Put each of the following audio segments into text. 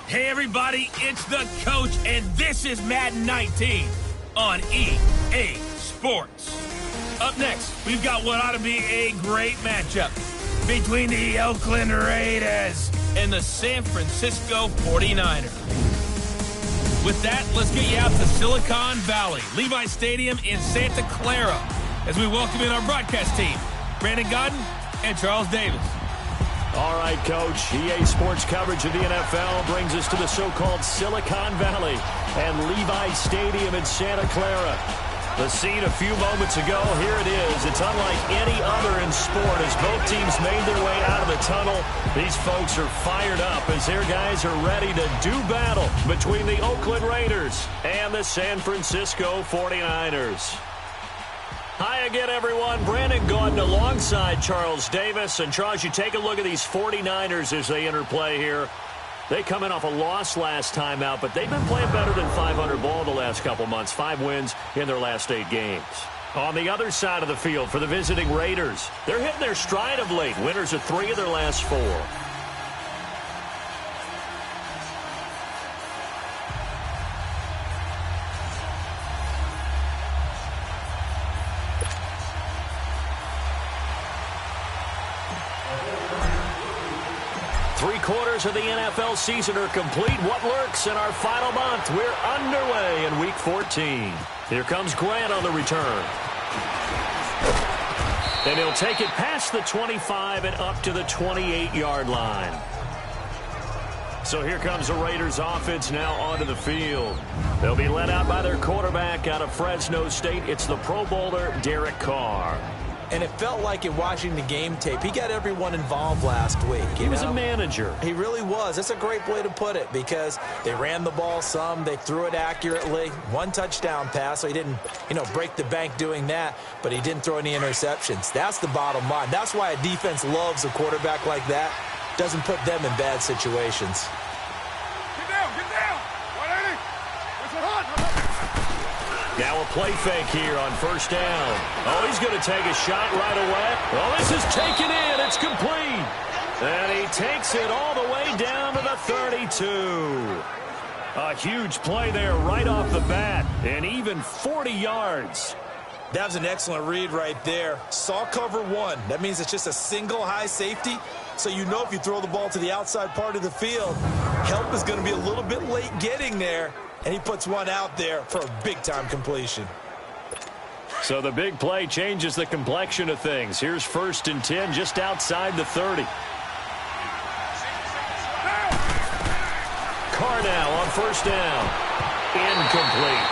Hey everybody, it's the coach, and this is Madden 19 on EA Sports. Up next, we've got what ought to be a great matchup between the Oakland Raiders and the San Francisco 49ers. With that, let's get you out to Silicon Valley, Levi Stadium in Santa Clara, as we welcome in our broadcast team, Brandon Godden and Charles Davis. All right, Coach. EA Sports coverage of the NFL brings us to the so-called Silicon Valley and Levi Stadium in Santa Clara. The scene a few moments ago, here it is. It's unlike any other in sport as both teams made their way out of the tunnel. These folks are fired up as their guys are ready to do battle between the Oakland Raiders and the San Francisco 49ers. Hi again, everyone. Brandon Gaudin alongside Charles Davis. And, Charles, you take a look at these 49ers as they interplay here. They come in off a loss last time out, but they've been playing better than 500 ball the last couple months. 5 wins in their last 8 games. On the other side of the field for the visiting Raiders, they're hitting their stride of late. Winners of 3 of their last 4. Three-quarters of the NFL season are complete. What lurks in our final month? We're underway in Week 14. Here comes Grant on the return. And he'll take it past the 25 and up to the 28-yard line. So here comes the Raiders offense now onto the field. They'll be led out by their quarterback out of Fresno State. It's the Pro Bowler, Derek Carr. And it felt like in watching the game tape, he got everyone involved last week. He was a manager. He really was. That's a great way to put it because they ran the ball some. They threw it accurately. 1 touchdown pass, so he didn't, break the bank doing that, but he didn't throw any interceptions. That's the bottom line. That's why a defense loves a quarterback like that. Doesn't put them in bad situations. Get down, get down. 180. What's it hot? Now a play fake here on first down. Oh, he's going to take a shot right away. Oh, this is taken in. It's complete. And he takes it all the way down to the 32. A huge play there right off the bat. And even 40 yards. That was an excellent read right there. Saw cover 1. That means it's just a single high safety. So you know if you throw the ball to the outside part of the field, help is going to be a little bit late getting there. And he puts one out there for a big-time completion. So the big play changes the complexion of things. Here's 1st and 10 just outside the 30. Carr now on first down. Incomplete.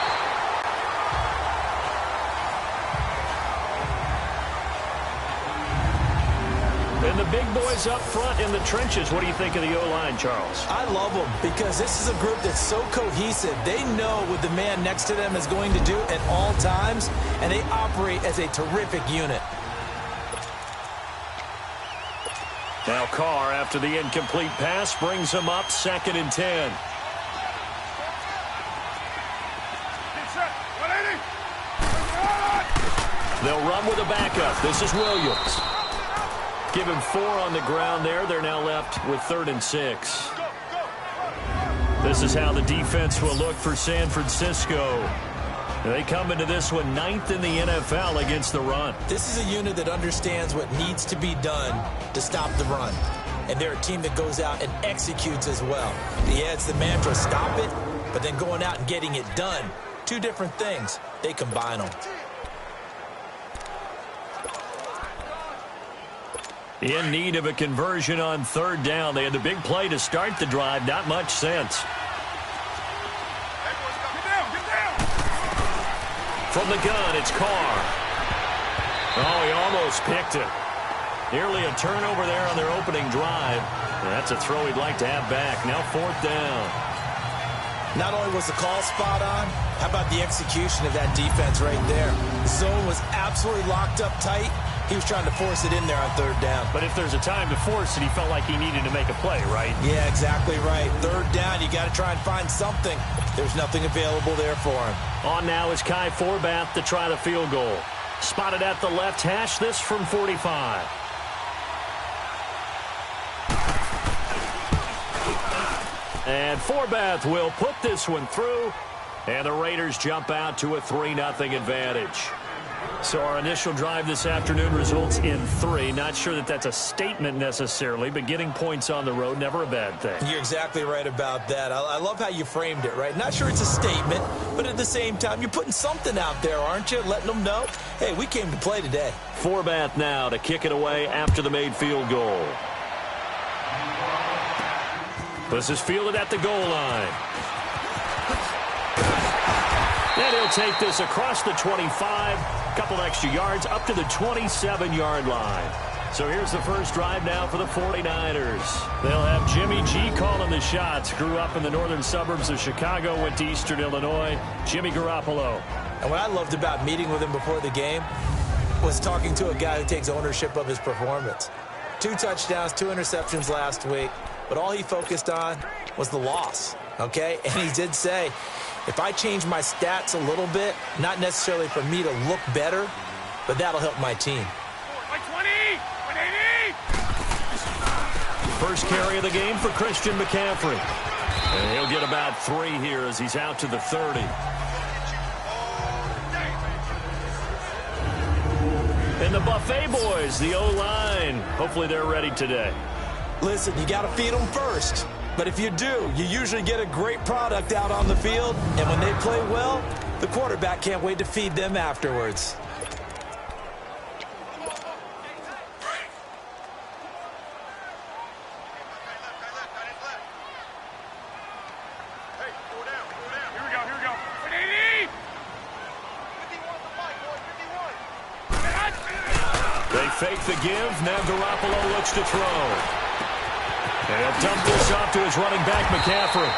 big boys up front in the trenches. What do you think of the O-line, Charles? I love them because this is a group that's so cohesive. They know what the man next to them is going to do at all times, and they operate as a terrific unit. Now Carr, after the incomplete pass, brings him up 2nd and 10. They'll run with a backup. This is Williams. Give him 4 on the ground there. They're now left with 3rd and 6. This is how the defense will look for San Francisco. They come into this one 9th in the NFL against the run. This is a unit that understands what needs to be done to stop the run. And they're a team that goes out and executes as well. Yeah, it's the mantra, stop it, but then going out and getting it done. 2 different things. They combine them. In need of a conversion on 3rd down. They had the big play to start the drive. Not much sense. From the gun, it's Carr. Oh, he almost picked it. Nearly a turnover there on their opening drive. That's a throw he'd like to have back. Now 4th down. Not only was the call spot on, how about the execution of that defense right there? The zone was absolutely locked up tight. He was trying to force it in there on 3rd down. But if there's a time to force it, he felt like he needed to make a play, right? Yeah, exactly right. 3rd down, you got to try and find something. There's nothing available there for him. On now is Kai Forbath to try the field goal. Spotted at the left hash, this from 45. And Forbath will put this one through. And the Raiders jump out to a 3-0 advantage. So our initial drive this afternoon results in 3. Not sure that that's a statement necessarily, but getting points on the road, never a bad thing. You're exactly right about that. I love how you framed it, right? Not sure it's a statement, but at the same time, you're putting something out there, aren't you? Letting them know, hey, we came to play today. Forbath now to kick it away after the made field goal. This is fielded at the goal line. And he'll take this across the 25. Couple extra yards up to the 27-yard line. So here's the first drive now for the 49ers. They'll have Jimmy G calling the shots. Grew up in the northern suburbs of Chicago, went to Eastern Illinois. Jimmy Garoppolo. And what I loved about meeting with him before the game was talking to a guy who takes ownership of his performance. 2 touchdowns, 2 interceptions last week. But all he focused on was the loss, okay? And he did say, if I change my stats a little bit, not necessarily for me to look better, but that'll help my team. First carry of the game for Christian McCaffrey. And he'll get about 3 here as he's out to the 30. And the Buffet boys, the O-line. Hopefully they're ready today. Listen, you got to feed them first. But if you do, you usually get a great product out on the field. And when they play well, the quarterback can't wait to feed them afterwards. They fake the give. Now Garoppolo looks to throw. And he'll dump this off to his running back, McCaffrey.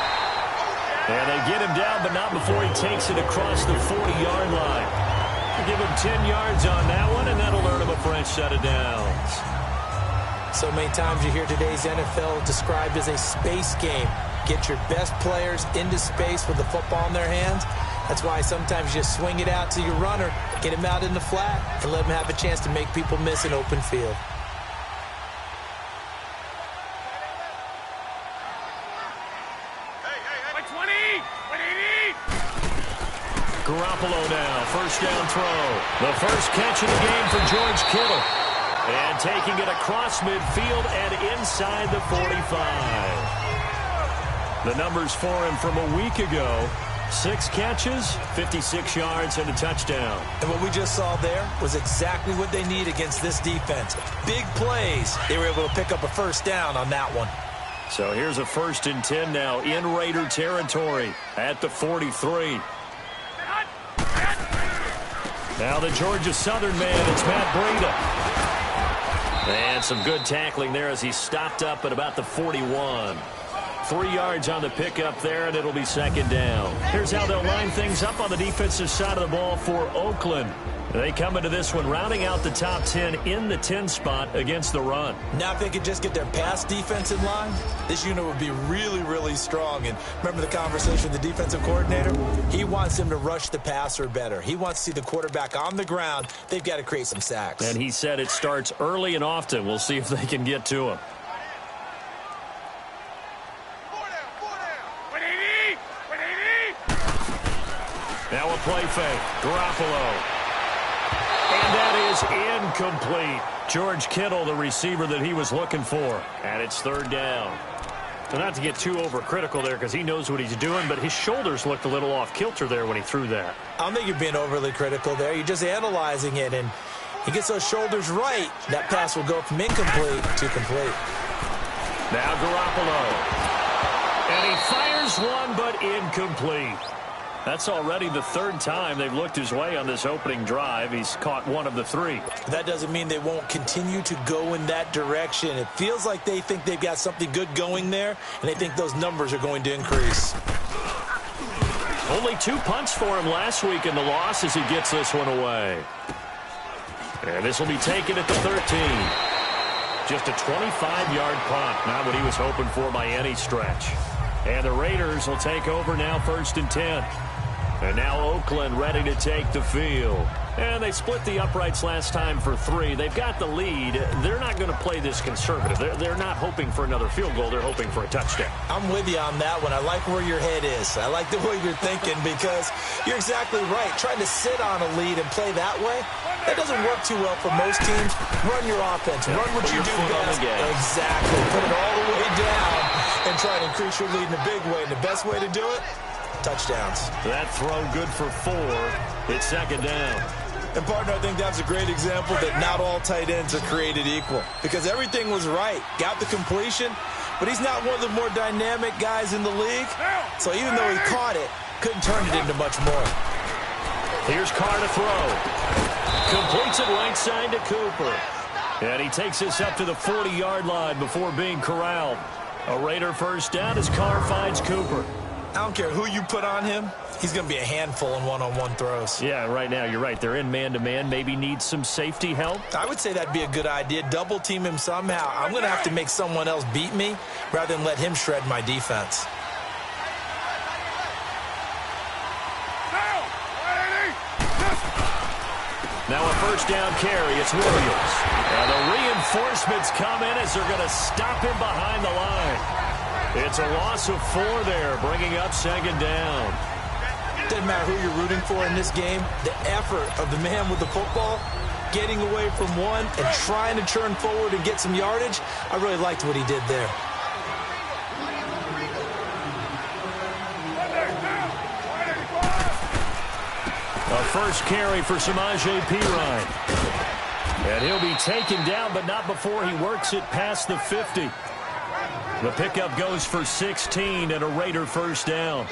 And they get him down, but not before he takes it across the 40-yard line. Give him 10 yards on that one, and that'll earn him a fresh set of downs. So many times you hear today's NFL described as a space game. Get your best players into space with the football in their hands. That's why sometimes you just swing it out to your runner, get him out in the flat, and let him have a chance to make people miss an open field. Garoppolo now, first down throw. The first catch of the game for George Kittle. And taking it across midfield and inside the 45. The numbers for him from a week ago. 6 catches, 56 yards, and a touchdown. And what we just saw there was exactly what they need against this defense. Big plays. They were able to pick up a first down on that one. So here's a 1st and 10 now in Raider territory at the 43. Now the Georgia Southern man, it's Matt Breida. And some good tackling there as he stopped up at about the 41. 3 yards on the pickup there, and it'll be second down. Here's how they'll line things up on the defensive side of the ball for Oakland. They come into this one rounding out the top 10 in the 10 spot against the run. Now if they could just get their pass defense in line, this unit would be really, really strong. And remember the conversation with the defensive coordinator? He wants them to rush the passer better. He wants to see the quarterback on the ground. They've got to create some sacks. And he said it starts early and often. We'll see if they can get to him. Now a play fake. Garoppolo. And that is incomplete. George Kittle, the receiver that he was looking for. And it's third down. So not to get too overcritical there because he knows what he's doing, but his shoulders looked a little off kilter there when he threw that. I don't think you're being overly critical there. You're just analyzing it, and he gets those shoulders right. That pass will go from incomplete to complete. Now Garoppolo. And he fires one, but incomplete. That's already the third time they've looked his way on this opening drive. He's caught one of the 3. That doesn't mean they won't continue to go in that direction. It feels like they think they've got something good going there, and they think those numbers are going to increase. Only 2 punts for him last week in the loss as he gets this one away. And this will be taken at the 13. Just a 25-yard punt. Not what he was hoping for by any stretch. And the Raiders will take over now, 1st and 10. And now Oakland ready to take the field. And they split the uprights last time for 3. They've got the lead. They're not going to play this conservative. They're not hoping for another field goal. They're hoping for a touchdown. I'm with you on that one. I like where your head is. I like the way you're thinking because you're exactly right. Trying to sit on a lead and play that way, that doesn't work too well for most teams. Run your offense. Run what you do best. Exactly. Put it all the way down and try to increase your lead in a big way. And the best way to do it, touchdowns. That throw good for 4. It's second down. And, partner, I think that's a great example that not all tight ends are created equal because everything was right. Got the completion, but he's not one of the more dynamic guys in the league. So even though he caught it, couldn't turn it into much more. Here's Carr to throw. Completes it right side to Cooper. And he takes this up to the 40-yard line before being corralled. A Raider first down as Carr finds Cooper. I don't care who you put on him. He's going to be a handful in one-on-one throws. Yeah, right now, you're right. They're in man-to-man. Maybe need some safety help. I would say that'd be a good idea. Double team him somehow. I'm going to have to make someone else beat me rather than let him shred my defense. Now a first down carry. It's Williams. And the reinforcements come in as they're going to stop him behind the line. It's a loss of 4 there, bringing up second down. Doesn't matter who you're rooting for in this game. The effort of the man with the football, getting away from one and trying to turn forward and get some yardage, I really liked what he did there. A first carry for Samaje Perine. And he'll be taken down, but not before he works it past the 50. The pickup goes for 16 and a Raider first down.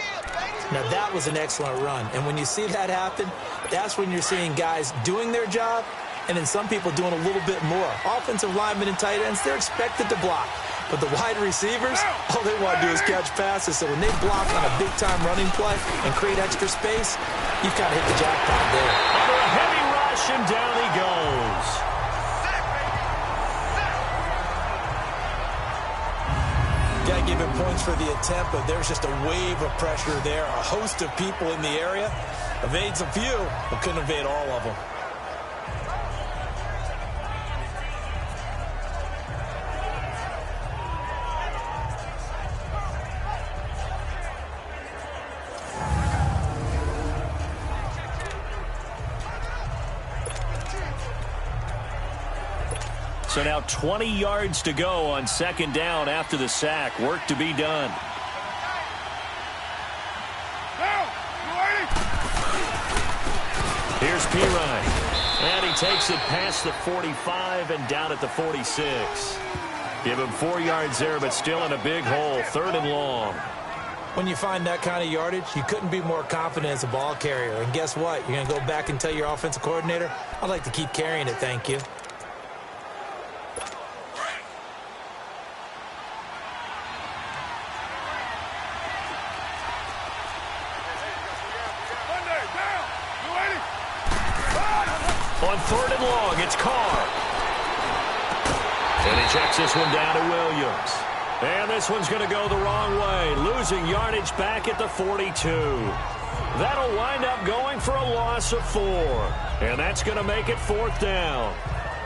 Now that was an excellent run. And when you see that happen, that's when you're seeing guys doing their job and then some people doing a little bit more. Offensive linemen and tight ends, they're expected to block. But the wide receivers, all they want to do is catch passes. So when they block on a big-time running play and create extra space, you've kind of hit the jackpot there. Under a heavy rush, and down he goes. Got to give him points for the attempt, but there's just a wave of pressure there. A host of people in the area. Evades a few, but couldn't evade all of them. So now 20 yards to go on second down after the sack. Work to be done. Here's Perine. And he takes it past the 45 and down at the 46. Give him 4 yards there, but still in a big hole. 3rd and long. When you find that kind of yardage, you couldn't be more confident as a ball carrier. And guess what? You're going to go back and tell your offensive coordinator, I'd like to keep carrying it, thank you. third and long. It's Carr. And he checks this one down to Williams. And this one's going to go the wrong way, losing yardage back at the 42. That'll wind up going for a loss of 4. And that's going to make it 4th down.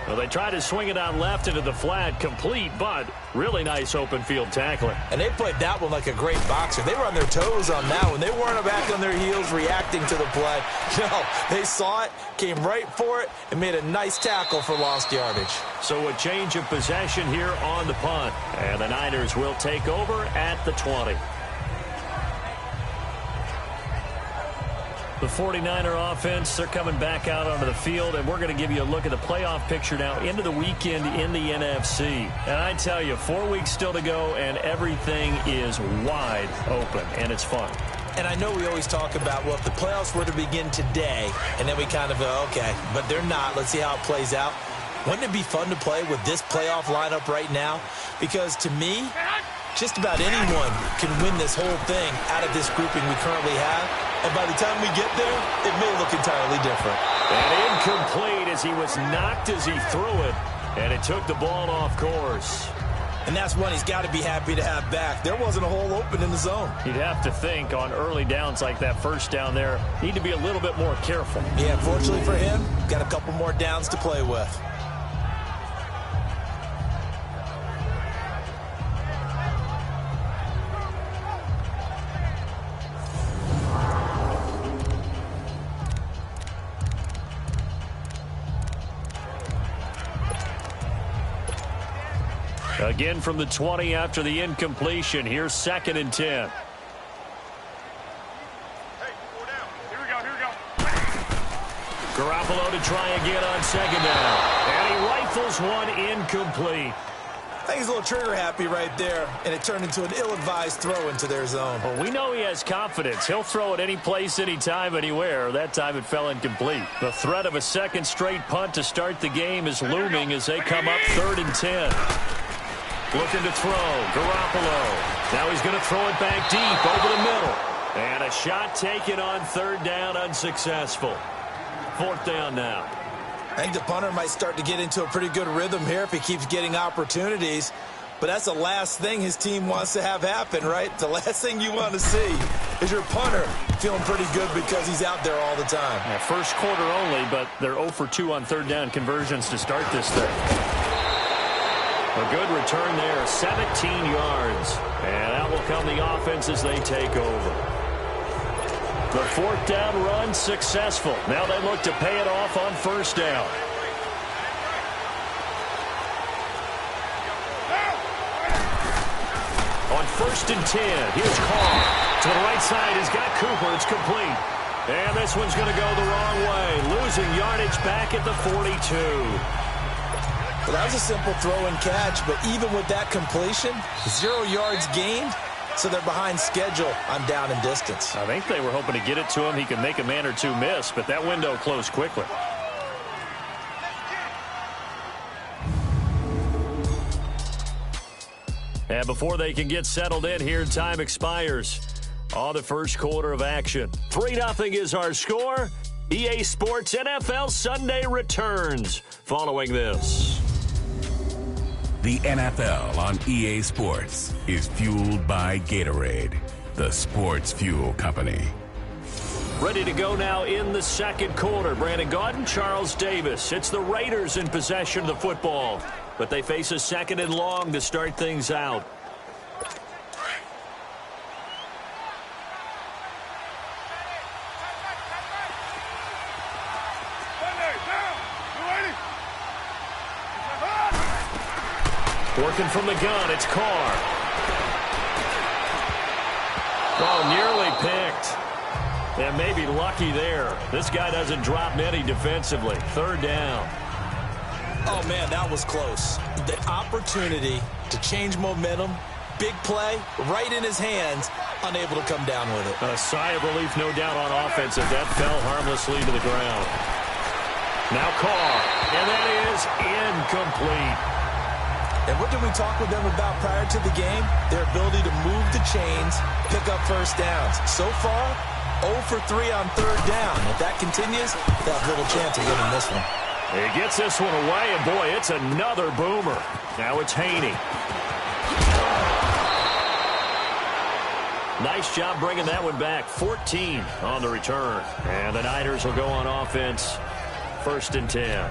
Well, they tried to swing it out left into the flat, complete, but really nice open field tackling. And they played that one like a great boxer. They were on their toes on that one. They weren't back on their heels reacting to the play. No, they saw it, came right for it, and made a nice tackle for lost yardage. So a change of possession here on the punt. And the Niners will take over at the 20. The 49er offense, they're coming back out onto the field, and we're going to give you a look at the playoff picture now into the weekend in the NFC. And I tell you, 4 weeks still to go, and everything is wide open, and it's fun. And I know we always talk about, well, if the playoffs were to begin today, and then we kind of go, okay, but they're not. Let's see how it plays out. Wouldn't it be fun to play with this playoff lineup right now? Because to me, just about anyone can win this whole thing out of this grouping we currently have. And by the time we get there, it may look entirely different. And incomplete as he was knocked as he threw it. And it took the ball off course. And that's one he's got to be happy to have back. There wasn't a hole open in the zone. You'd have to think on early downs like that first down there, need to be a little bit more careful. Yeah, fortunately for him, got a couple more downs to play with. Again from the 20 after the incompletion. Here's 2nd and 10. Hey, 4 down. Here we go. Garoppolo to try again on 2nd down. And he rifles one incomplete. I think he's a little trigger happy right there, and it turned into an ill-advised throw into their zone. Well, we know he has confidence. He'll throw it any place, anytime, anywhere. That time it fell incomplete. The threat of a second straight punt to start the game is looming as they come up 3rd and 10. Looking to throw. Garoppolo. Now he's going to throw it back deep over the middle. And a shot taken on 3rd down, unsuccessful. 4th down now. I think the punter might start to get into a pretty good rhythm here if he keeps getting opportunities. But that's the last thing his team wants to have happen, right? The last thing you want to see is your punter feeling pretty good because he's out there all the time. Yeah, first quarter only, but they're 0 for 2 on 3rd down conversions to start this thing. A good return there, 17 yards. And out will come the offense as they take over. The 4th down run successful. Now they look to pay it off on 1st down. On 1st and 10, here's Carr. To the right side, he's got Cooper. It's complete. And this one's going to go the wrong way. Losing yardage back at the 42. Well, that was a simple throw and catch, but even with that completion, 0 yards gained, so they're behind schedule on down and distance. I think they were hoping to get it to him. He could make a man or two miss, but that window closed quickly. And before they can get settled in here, time expires on the first quarter of action. 3-0 is our score. EA Sports NFL Sunday returns following this. The NFL on EA Sports is fueled by Gatorade, the sports fuel company. Ready to go now in the second quarter. Brandon Gaudin, Charles Davis. It's the Raiders in possession of the football, but they face a 2nd and long to start things out. Working from the gun, it's Carr. Oh, nearly picked. And maybe lucky there. This guy doesn't drop many defensively. 3rd down. Oh, man, that was close. The opportunity to change momentum, big play, right in his hands, unable to come down with it. A sigh of relief, no doubt, on offense as that fell harmlessly to the ground. Now Carr, and that is incomplete. And what did we talk with them about prior to the game? Their ability to move the chains, pick up first downs. So far, 0 for 3 on 3rd down. If that continues, they'll have little chance of winning this one. He gets this one away, and boy, it's another boomer. Now it's Haney. Nice job bringing that one back. 14 on the return. And the Niners will go on offense. 1st and 10.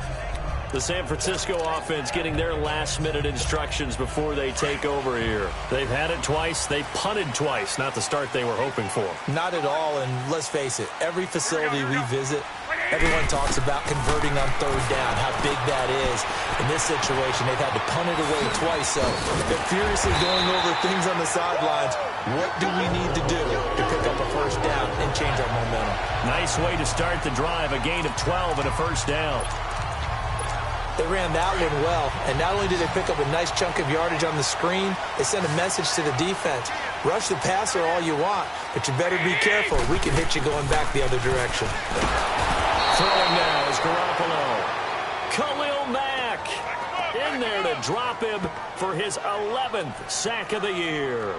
The San Francisco offense getting their last-minute instructions before they take over here. They've had it twice. They punted twice. Not the start they were hoping for. Not at all, and let's face it, every facility we visit, everyone talks about converting on 3rd down, how big that is. In this situation, they've had to punt it away twice, so they're furiously going over things on the sidelines. What do we need to do to pick up a 1st down and change our momentum? Nice way to start the drive, a gain of 12 and a 1st down. They ran that one well, and not only did they pick up a nice chunk of yardage on the screen, they sent a message to the defense. Rush the passer all you want, but you better be careful. We can hit you going back the other direction. Throwing now is Garoppolo. Khalil Mack in there to drop him for his 11th sack of the year.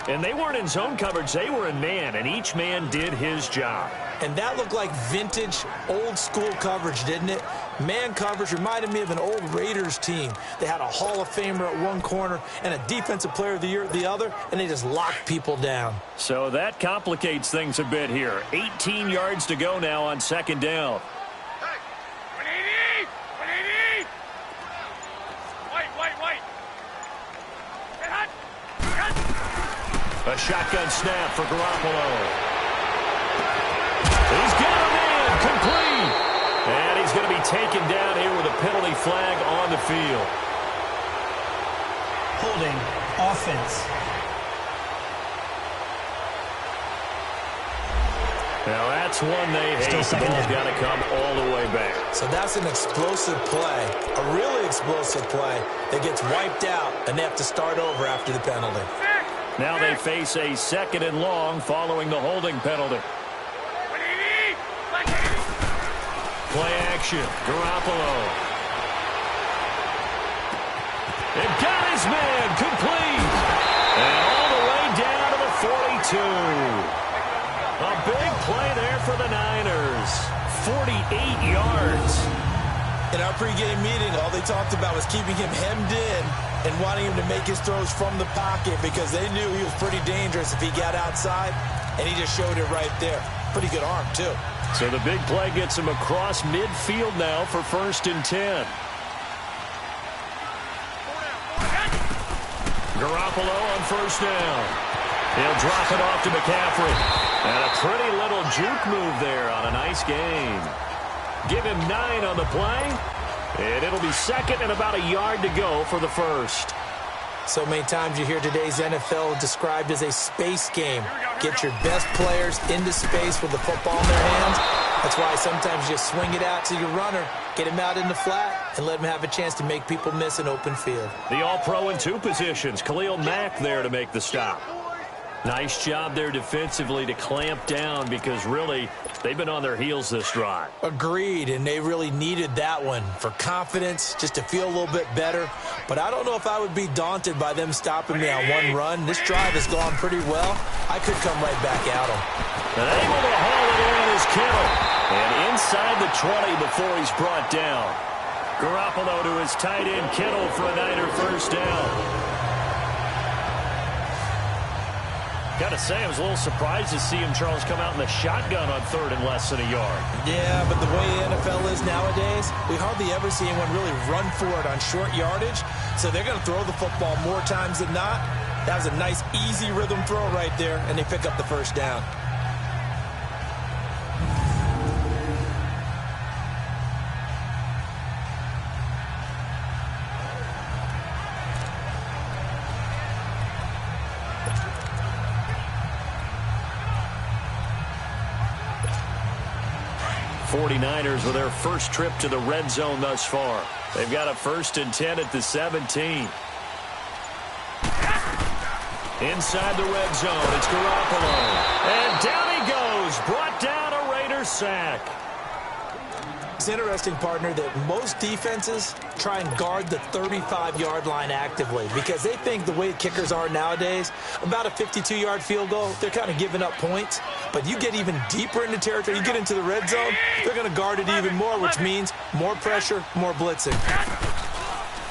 And they weren't in zone coverage. They were in man, and each man did his job. And that looked like vintage, old-school coverage, didn't it? Man coverage reminded me of an old Raiders team. They had a Hall of Famer at one corner and a Defensive Player of the Year at the other, and they just locked people down. So that complicates things a bit here. 18 yards to go now on 2nd down. A shotgun snap for Garoppolo. He's got him in, complete. And he's going to be taken down here with a penalty flag on the field. Holding offense. Now that's one they hate. The ball's got to come all the way back. So that's an explosive play, a really explosive play that gets wiped out, and they have to start over after the penalty. Now they face a 2nd and long following the holding penalty. Play action. Garoppolo. They've got his man complete. And all the way down to the 42. A big play there for the Niners. 48 yards. In our pregame meeting, all they talked about was keeping him hemmed in and wanting him to make his throws from the pocket because they knew he was pretty dangerous if he got outside, and he just showed it right there. Pretty good arm, too. So the big play gets him across midfield now for 1st and 10. Garoppolo on 1st down. He'll drop it off to McCaffrey. And a pretty little juke move there on a nice game. Give him 9 on the play. And it'll be 2nd and about a yard to go for the 1st. So many times you hear today's NFL described as a space game. Get your best players into space with the football in their hands. That's why sometimes you swing it out to your runner, get him out in the flat, and let him have a chance to make people miss an open field. The All-Pro in 2 positions. Khalil Mack there to make the stop. Nice job there defensively to clamp down because really they've been on their heels this drive. Agreed, and they really needed that one for confidence, just to feel a little bit better. But I don't know if I would be daunted by them stopping me on one run. This drive has gone pretty well. I could come right back at them. And able to haul it in is Kittle. And inside the 20 before he's brought down. Garoppolo to his tight end Kittle for a Niner 1st down. Got to say, I was a little surprised to see him, Charles, come out in the shotgun on 3rd and less than a yard. Yeah, but the way the NFL is nowadays, we hardly ever see anyone really run for it on short yardage. So they're going to throw the football more times than not. That was a nice, easy rhythm throw right there, and they pick up the 1st down. '49ers with their first trip to the red zone thus far. They've got a 1st and 10 at the 17. Inside the red zone, it's Garoppolo. And down he goes, brought down a Raiders sack. It's interesting, partner, that most defenses try and guard the 35-yard line actively because they think the way kickers are nowadays, about a 52-yard field goal, they're kind of giving up points. But you get even deeper into territory, you get into the red zone, they're going to guard it even more, which means more pressure, more blitzing.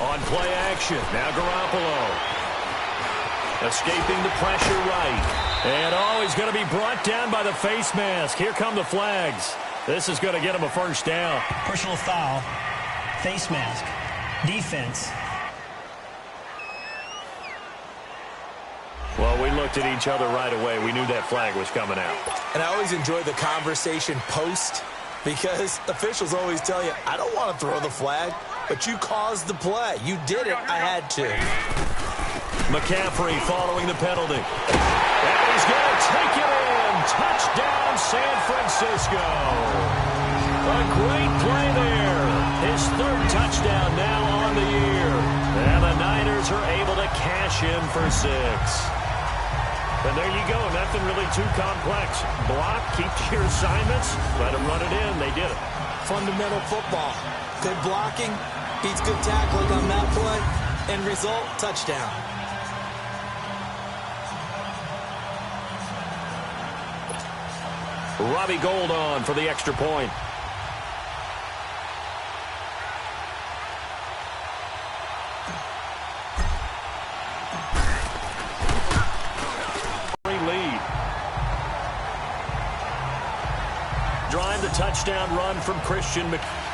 On play action, now Garoppolo. Escaping the pressure right. And, he's going to be brought down by the face mask. Here come the flags. This is going to get him a first down. Personal foul, face mask, defense. Well, we looked at each other right away. We knew that flag was coming out. And I always enjoy the conversation post because officials always tell you, I don't want to throw the flag, but you caused the play. You did it. I had to. McCaffrey following the penalty. And he's going to take it in. Touchdown, San Francisco. A great play there. His third touchdown now on the year. And the Niners are able to cash in for 6. And there you go. Nothing really too complex. Block, keep to your assignments, let them run it in. They did it. Fundamental football. Good blocking, beats good tackling on that play. End result, touchdown. Robbie Gould on for the extra point. Lead. Drive the touchdown run from Christian McCaffrey.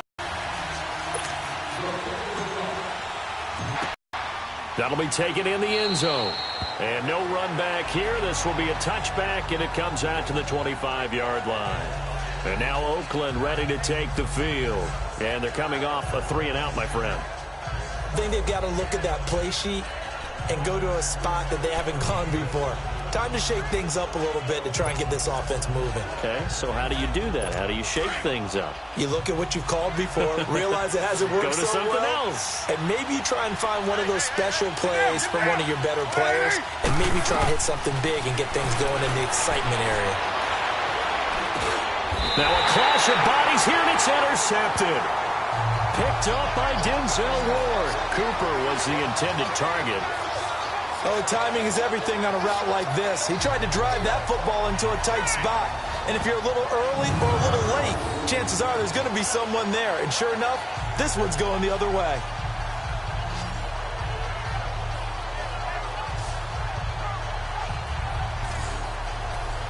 That'll be taken in the end zone. And no run back here. This will be a touchback, and it comes out to the 25-yard line. And now Oakland ready to take the field. And they're coming off a 3-and-out, my friend. I think they've got to look at that play sheet and go to a spot that they haven't gone before. Time to shake things up a little bit to try and get this offense moving. Okay, so how do you do that? How do you shake things up? You look at what you've called before, realize it hasn't worked Go to so something well, else. and maybe you try and find one of those special plays from one of your better players, and maybe try and hit something big and get things going in the excitement area. Now a clash of bodies here, and it's intercepted. Picked up by Denzel Ward. Cooper was the intended target. Oh, timing is everything on a route like this. He tried to drive that football into a tight spot. And if you're a little early or a little late, chances are there's going to be someone there. And sure enough, this one's going the other way.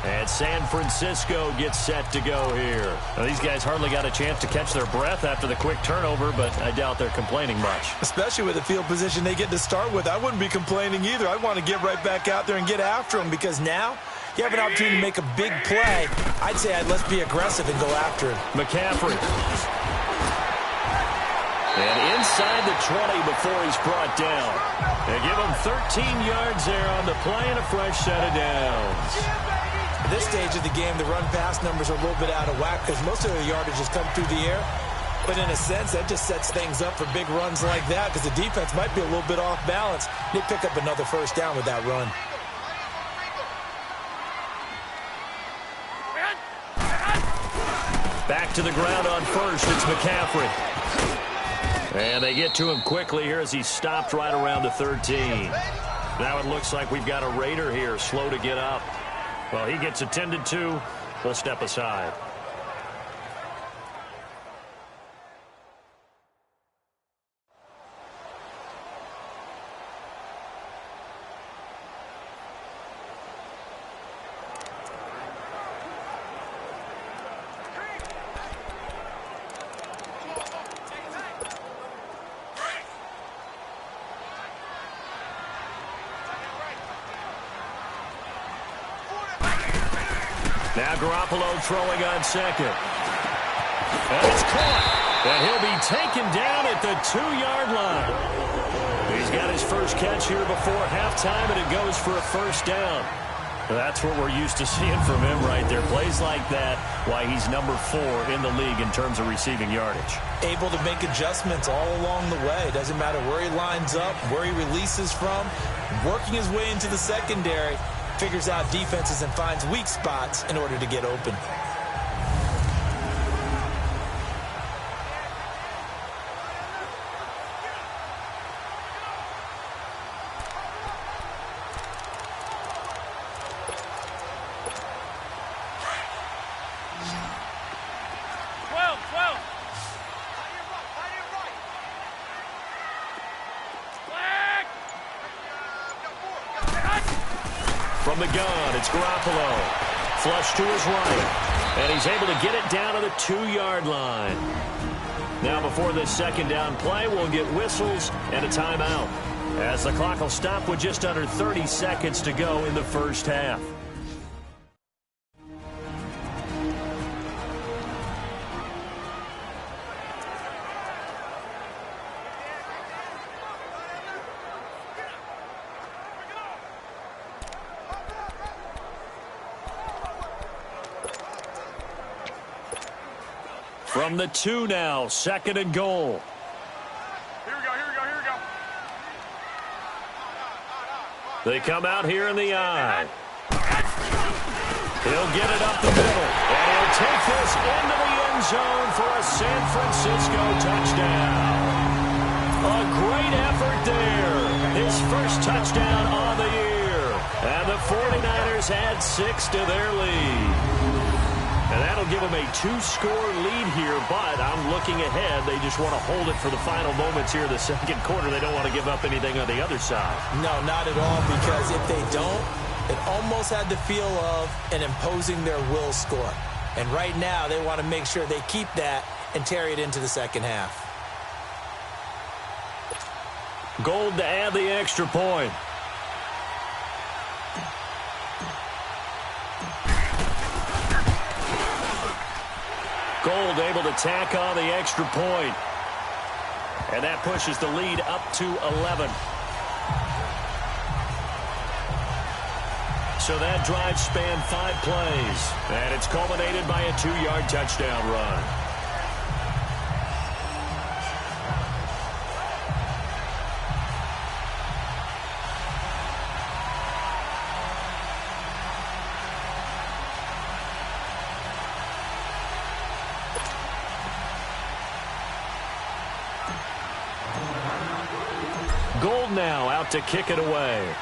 And San Francisco gets set to go here. Now, these guys hardly got a chance to catch their breath after the quick turnover, but I doubt they're complaining much. Especially with the field position they get to start with. I wouldn't be complaining either. I'd want to get right back out there and get after them because now you have an opportunity to make a big play. I'd say let's be aggressive and go after it. McCaffrey. And inside the 20 before he's brought down. They give him 13 yards there on the play and a fresh set of downs. At this stage of the game, the run-pass numbers are a little bit out of whack because most of the yardage has come through the air. But in a sense, that just sets things up for big runs like that because the defense might be a little bit off balance. They pick up another first down with that run. Back to the ground on first. It's McCaffrey. And they get to him quickly here as he stopped right around the 13. Now it looks like we've got a Raider here, slow to get up. Well, he gets attended to. We'll step aside. Now Garoppolo throwing on second. And it's caught. And he'll be taken down at the 2-yard line. He's got his first catch here before halftime, and it goes for a first down. That's what we're used to seeing from him right there. Plays like that, why he's number 4 in the league in terms of receiving yardage. Able to make adjustments all along the way. Doesn't matter where he lines up, where he releases from. Working his way into the secondary. Figures out defenses and finds weak spots in order to get open. From the gun, it's Garoppolo. Flush to his right. And he's able to get it down to the 2-yard line. Now before this second down play, we'll get whistles and a timeout, as the clock will stop with just under 30 seconds to go in the first half. From the 2 now, 2nd and goal. Here we go. They come out here in the I. He'll get it up the middle, and he'll take this into the end zone for a San Francisco touchdown. A great effort there. His first touchdown on the year. And the 49ers add 6 to their lead. And that'll give them a 2-score lead here, but I'm looking ahead. They just want to hold it for the final moments here in the second quarter. They don't want to give up anything on the other side. No, not at all, because if they don't, it almost had the feel of an imposing their will score. And right now, they want to make sure they keep that and carry it into the second half. Gold to add the extra point. Gold able to tack on the extra point. And that pushes the lead up to 11. So that drive spanned 5 plays. And it's culminated by a 2-yard touchdown run. Gold now out to kick it away.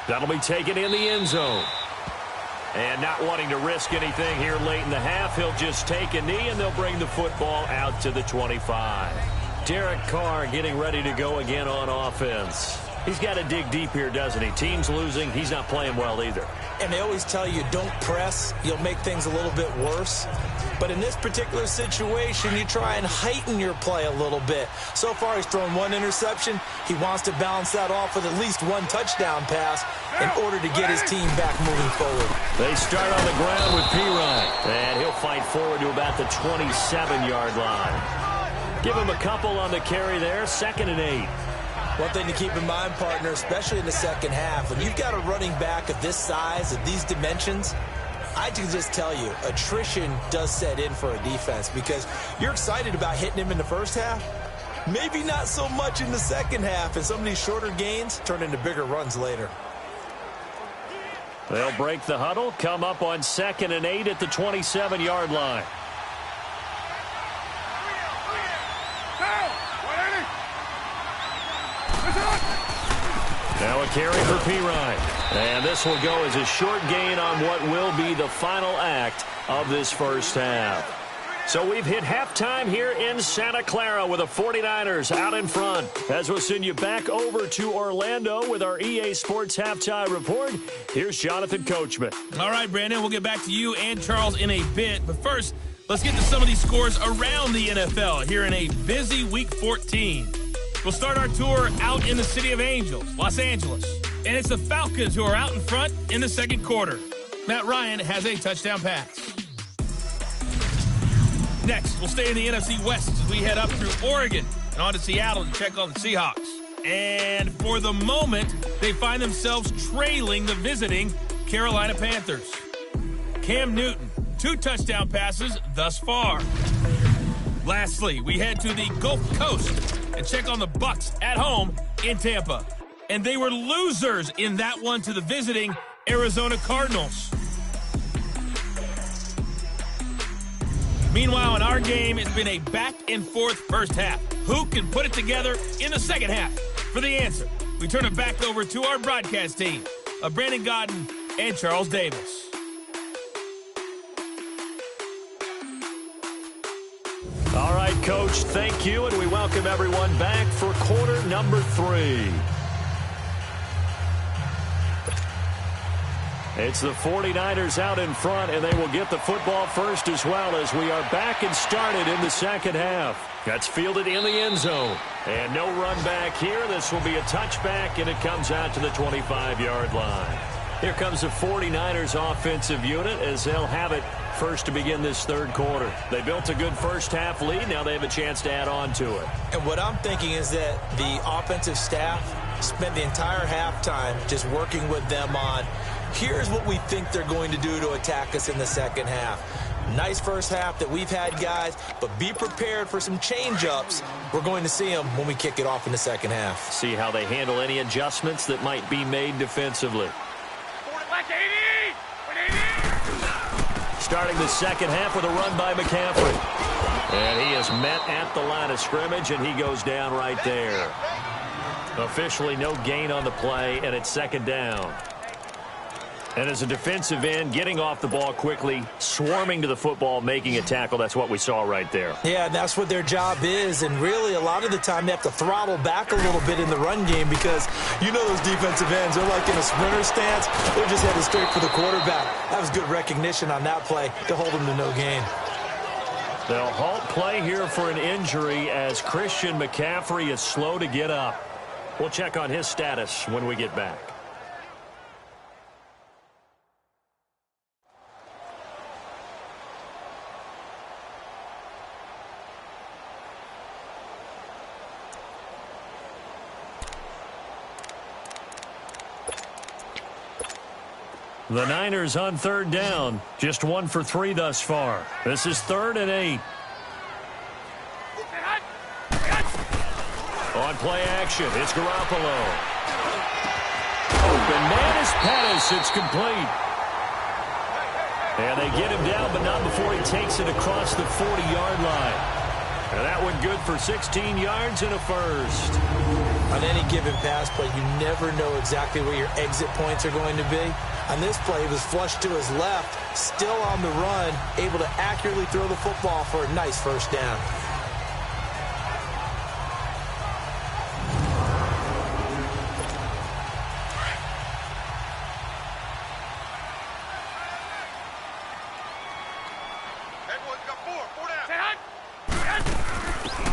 That'll be taken in the end zone. And not wanting to risk anything here late in the half, he'll just take a knee, and they'll bring the football out to the 25. Derek Carr getting ready to go again on offense. He's got to dig deep here, doesn't he? Team's losing. He's not playing well either. And they always tell you, don't press. You'll make things a little bit worse. But in this particular situation, you try and heighten your play a little bit. So far, he's thrown 1 interception. He wants to balance that off with at least 1 touchdown pass in order to get his team back moving forward. They start on the ground with Pirine. And he'll fight forward to about the 27-yard line. Give him a couple on the carry there. 2nd and 8. One thing to keep in mind, partner, especially in the second half, when you've got a running back of this size, of these dimensions, I can just tell you, attrition does set in for a defense, because you're excited about hitting him in the first half. Maybe not so much in the second half, and some of these shorter gains turn into bigger runs later. They'll break the huddle, come up on 2nd and 8 at the 27-yard line. Now a carry for Pirine. And this will go as a short gain on what will be the final act of this first half. So we've hit halftime here in Santa Clara with the 49ers out in front. As we'll send you back over to Orlando with our EA Sports Halftime Report, here's Jonathan Coachman. All right, Brandon, we'll get back to you and Charles in a bit. But first, let's get to some of these scores around the NFL here in a busy Week 14. We'll start our tour out in the City of Angels, Los Angeles. And it's the Falcons who are out in front in the second quarter. Matt Ryan has a touchdown pass. Next, we'll stay in the NFC West as we head up through Oregon and on to Seattle to check on the Seahawks. And for the moment, they find themselves trailing the visiting Carolina Panthers. Cam Newton, 2 touchdown passes thus far. Lastly, we head to the Gulf Coast and check on the Bucs at home in Tampa. And they were losers in that one to the visiting Arizona Cardinals. Meanwhile, in our game, it's been a back-and-forth first half. Who can put it together in the second half? For the answer, we turn it back over to our broadcast team of Brandon Godden and Charles Davis. All right, Coach, thank you, and we welcome everyone back for quarter number 3. It's the 49ers out in front, and they will get the football first as well as we are back and started in the second half. That's fielded in the end zone. And no run back here. This will be a touchback, and it comes out to the 25-yard line. Here comes the 49ers offensive unit as they'll have it first to begin this third quarter. They built a good first-half lead. Now they have a chance to add on to it. And what I'm thinking is that the offensive staff spent the entire halftime just working with them on, here's what we think they're going to do to attack us in the second half. Nice first half that we've had, guys, but be prepared for some change-ups. We're going to see them when we kick it off in the second half. See how they handle any adjustments that might be made defensively. Starting the second half with a run by McCaffrey. And he is met at the line of scrimmage, and he goes down right there. Officially no gain on the play, and it's second down. And as a defensive end, getting off the ball quickly, swarming to the football, making a tackle, that's what we saw right there. Yeah, and that's what their job is. And really, a lot of the time, they have to throttle back a little bit in the run game because you know those defensive ends, they're like in a sprinter stance. They're just headed straight for the quarterback. That was good recognition on that play to hold them to no gain. They'll halt play here for an injury as Christian McCaffrey is slow to get up. We'll check on his status when we get back. The Niners on third down. Just 1 for 3 thus far. This is 3rd and 8. On play action, it's Garoppolo. Open man is Pettis. It's complete. And they get him down, but not before he takes it across the 40-yard line. And that one good for 16 yards and a first. On any given pass play, you never know exactly where your exit points are going to be. On this play, he was flushed to his left, still on the run, able to accurately throw the football for a nice first down.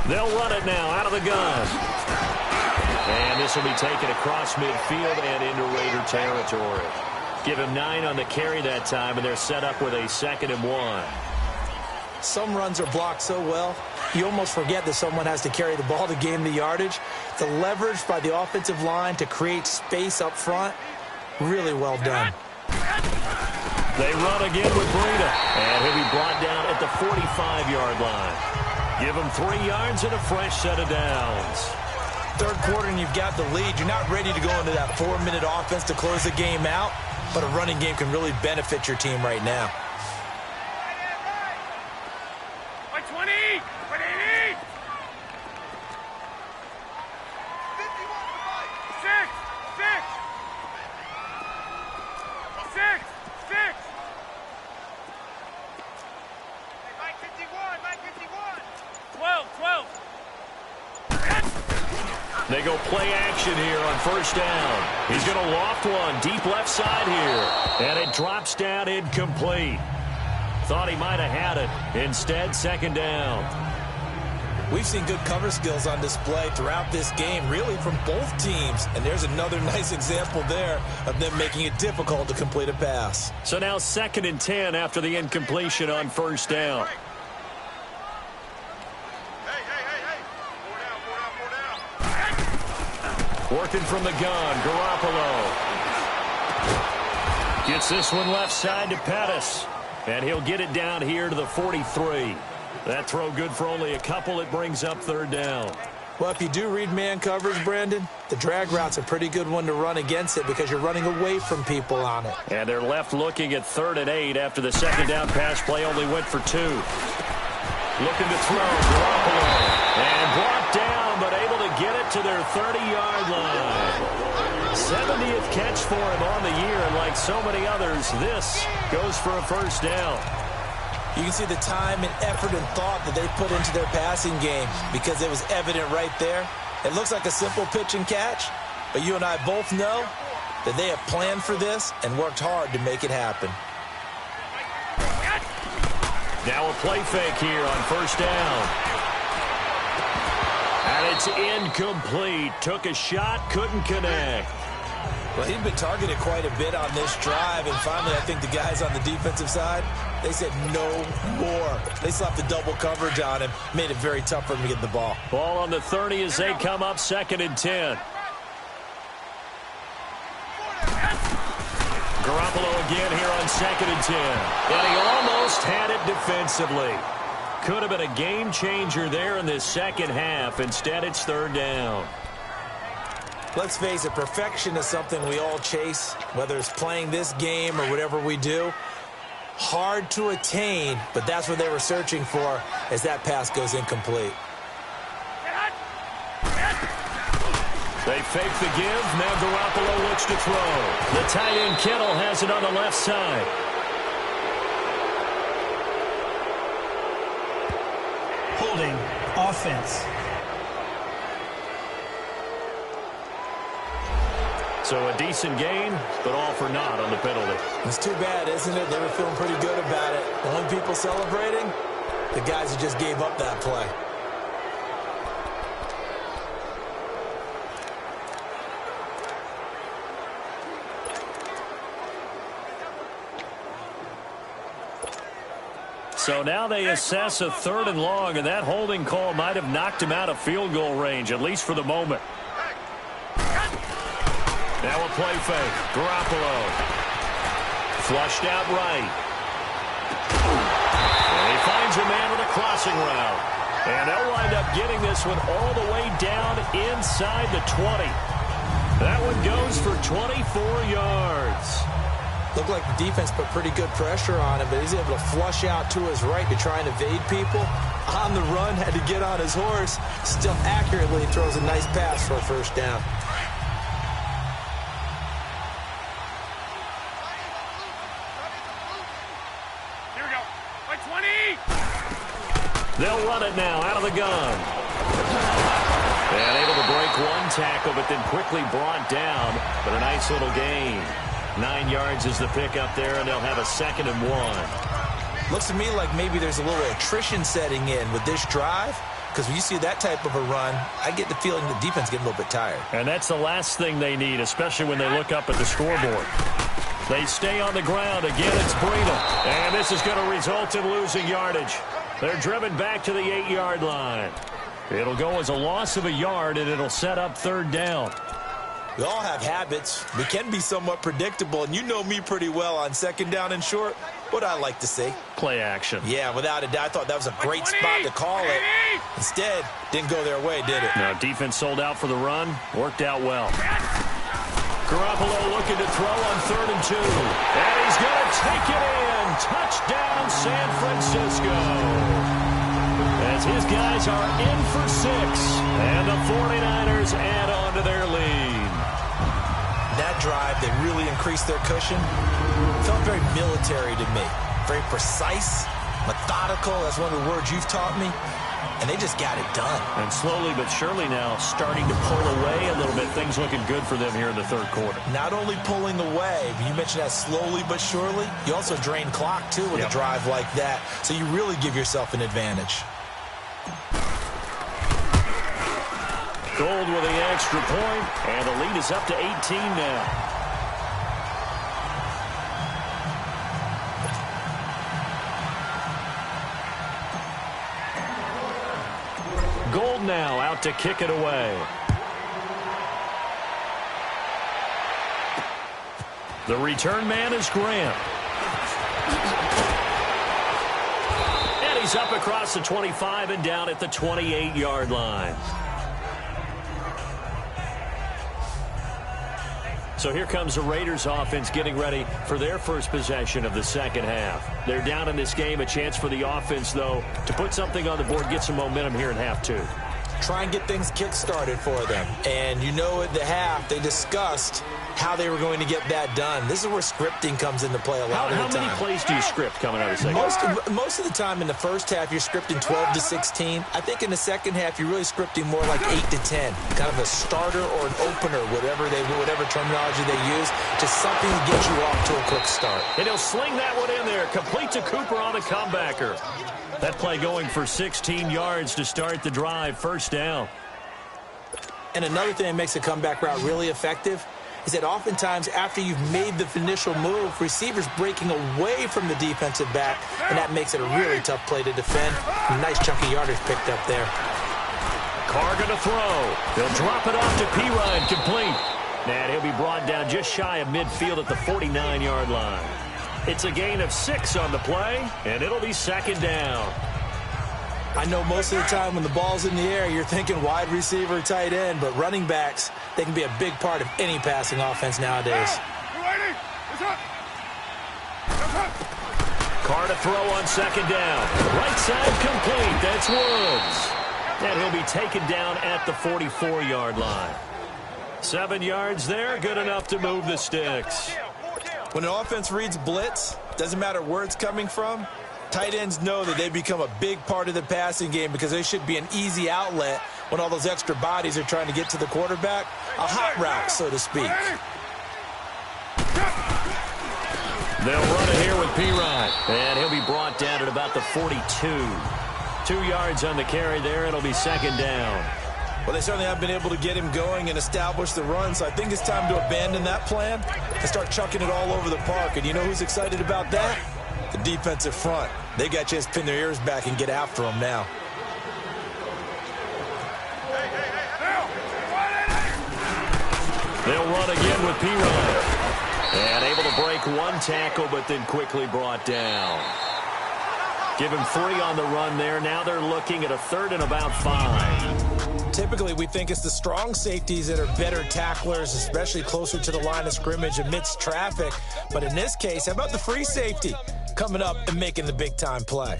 They'll run it now out of the gun. And this will be taken across midfield and into Raider territory. Give him 9 on the carry that time, and they're set up with a 2nd and 1. Some runs are blocked so well, you almost forget that someone has to carry the ball to gain the yardage. The leverage by the offensive line to create space up front, really well done. They run again with Breida, and he'll be brought down at the 45-yard line. Give him 3 yards and a fresh set of downs. Third quarter and you've got the lead. You're not ready to go into that 4-minute offense to close the game out, but a running game can really benefit your team right now. They go play action here on first down. He's going to loft one deep left side here. And it drops down incomplete. Thought he might have had it. Instead, second down. We've seen good cover skills on display throughout this game, really from both teams. And there's another nice example there of them making it difficult to complete a pass. So now 2nd and 10 after the incompletion on first down. Working from the gun, Garoppolo. Gets this one left side to Pettis. And he'll get it down here to the 43. That throw good for only a couple. It brings up third down. Well, if you do read man coverage, Brandon, the drag route's a pretty good one to run against it because you're running away from people on it. And they're left looking at 3rd and 8 after the second down pass play only went for 2. Looking to throw, Garoppolo. And brought down, but able to get it to their 30-yard line. 70th catch for him on the year, and like so many others, this goes for a first down. You can see the time and effort and thought that they put into their passing game because it was evident right there. It looks like a simple pitch and catch, but you and I both know that they have planned for this and worked hard to make it happen. Now a play fake here on first down. And it's incomplete. Took a shot, couldn't connect. Well, he'd been targeted quite a bit on this drive, and finally I think the guys on the defensive side, they said no more. They slapped the double coverage on him, made it very tough for him to get the ball. Ball on the 30 as they come up 2nd and 10. Garoppolo again here on 2nd and 10. And he almost had it defensively. Could have been a game changer there in this second half. Instead, it's 3rd down. Let's face it, perfection is something we all chase, whether it's playing this game or whatever we do. Hard to attain, but that's what they were searching for as that pass goes incomplete. They fake the give. Now Garoppolo looks to throw. The tight end Kittle has it on the left side. Holding offense. So a decent gain, but all for naught on the penalty. It's too bad, isn't it? They were feeling pretty good about it. The only people celebrating, the guys who just gave up that play. So now they assess a 3rd and long, and that holding call might have knocked him out of field goal range, at least for the moment. Now a play fake. Garoppolo. Flushed out right. And he finds a man with a crossing route. And they'll wind up getting this one all the way down inside the 20. That one goes for 24 yards. Looked like the defense put pretty good pressure on him, but he's able to flush out to his right to try and evade people. On the run, had to get on his horse. Still accurately throws a nice pass for a 1st down. Here we go. Like 20. They'll run it now out of the gun. And able to break one tackle, but then quickly brought down. But a nice little gain. 9 yards is the pickup there, and they'll have a 2nd and 1. Looks to me like maybe there's a little attrition setting in with this drive, because when you see that type of a run, I get the feeling the defense getting a little bit tired. And that's the last thing they need, especially when they look up at the scoreboard. They stay on the ground. Again, it's Breida. And this is going to result in losing yardage. They're driven back to the 8-yard line. It'll go as a loss of a yard, and it'll set up 3rd down. We all have habits. We can be somewhat predictable, and you know me pretty well on 2nd down and short. What I like to see. Play action. Yeah, without a doubt. I thought that was a great spot to call it. Instead, didn't go their way, did it? No, defense sold out for the run. Worked out well. Garoppolo looking to throw on 3rd and 2. And he's going to take it in. Touchdown, San Francisco. As his guys are in for 6. And the 49ers add on to their lead. That drive, they really increased their cushion. Felt very military to me. Very precise, methodical. That's one of the words you've taught me. And they just got it done. And slowly but surely now starting to pull away a little bit. Things looking good for them here in the 3rd quarter. Not only pulling away, but you mentioned that slowly but surely. You also drain clock, too, with a drive like that. So you really give yourself an advantage. Gold with the extra point, and the lead is up to 18 now. Gold now out to kick it away. The return man is Grant. And he's up across the 25 and down at the 28-yard line. So here comes the Raiders offense getting ready for their first possession of the 2nd half. They're down in this game. A chance for the offense, though, to put something on the board, get some momentum here in half 2. Try and get things kick-started for them. And you know at the half, they discussed how they were going to get that done. This is where scripting comes into play a lot of the time. How many plays do you script coming out of the second? Most of the time in the first half, you're scripting 12 to 16. I think in the second half, you're really scripting more like 8 to 10. Kind of a starter or an opener, whatever terminology they use, just something to get you off to a quick start. And he'll sling that one in there. Complete to Cooper on the comebacker. That play going for 16 yards to start the drive. First down. And another thing that makes a comeback route really effective is that oftentimes after you've made the initial move, receivers breaking away from the defensive back, and that makes it a really tough play to defend. A nice chunk of yardage picked up there. Carr going to throw. He'll drop it off to P-Ryan, complete. And he'll be brought down just shy of midfield at the 49-yard line. It's a gain of 6 on the play, and it'll be second down. I know most of the time when the ball's in the air, you're thinking wide receiver, tight end, but running backs, they can be a big part of any passing offense nowadays. Carr to throw on second down. Right side complete. That's Woods. And he'll be taken down at the 44-yard line. 7 yards there, good enough to move the sticks. When an offense reads blitz, doesn't matter where it's coming from, tight ends know that they become a big part of the passing game because they should be an easy outlet when all those extra bodies are trying to get to the quarterback. A hot route, so to speak. They'll run it here with P-Ryan. And he'll be brought down at about the 42. 2 yards on the carry there. It'll be second down. Well, they certainly have been able to get him going and establish the run, so I think it's time to abandon that plan and start chucking it all over the park. And you know who's excited about that? The defensive front. They got a chance to pin their ears back and get after him now. They'll run again with P-Ryan. And able to break one tackle, but then quickly brought down. Give him 3 on the run there. Now they're looking at a 3rd and about 5. Typically, we think it's the strong safeties that are better tacklers, especially closer to the line of scrimmage amidst traffic. But in this case, how about the free safety coming up and making the big-time play?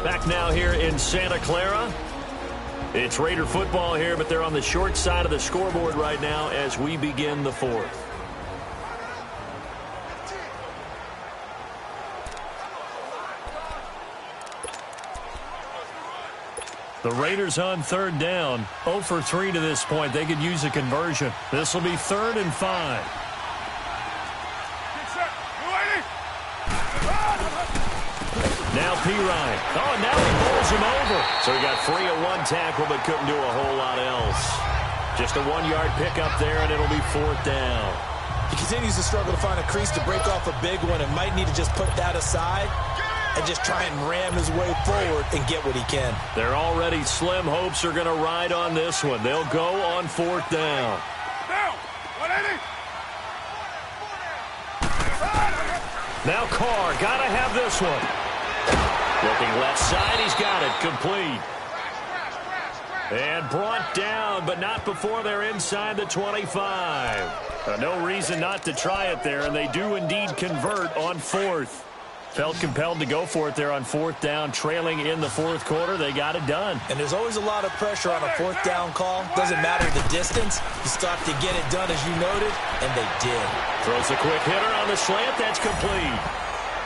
Back now here in Santa Clara. It's Raider football here, but they're on the short side of the scoreboard right now as we begin the 4th. The Raiders on 3rd down. 0 for 3 to this point. They could use a conversion. This will be 3rd and 5. Now P-Ryan. Oh, and now he bowls him over. So he got free of one tackle but couldn't do a whole lot else. Just a 1-yard pickup there, and it'll be 4th down. He continues to struggle to find a crease to break off a big one and might need to just put that aside and just try and ram his way forward and get what he can. They're already slim hopes are going to ride on this one. They'll go on 4th down. Now Carr, got to have this one. Looking left side, he's got it, complete. And brought down, but not before they're inside the 25. No reason not to try it there, and they do indeed convert on 4th. Felt compelled to go for it there on 4th down, trailing in the 4th quarter. They got it done. And there's always a lot of pressure on a 4th down call. Doesn't matter the distance. You stop to get it done, as you noted, and they did. Throws a quick hitter on the slant. That's complete.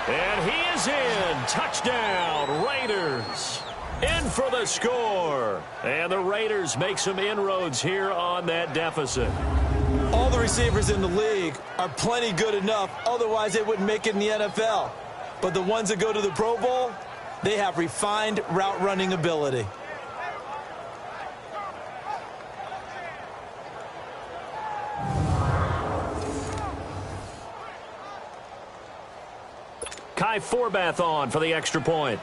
And he is in. Touchdown, Raiders. In for the score. And the Raiders make some inroads here on that deficit. All the receivers in the league are plenty good enough. Otherwise, they wouldn't make it in the NFL. But the ones that go to the Pro Bowl, they have refined route running ability. Kai Forbath on for the extra point.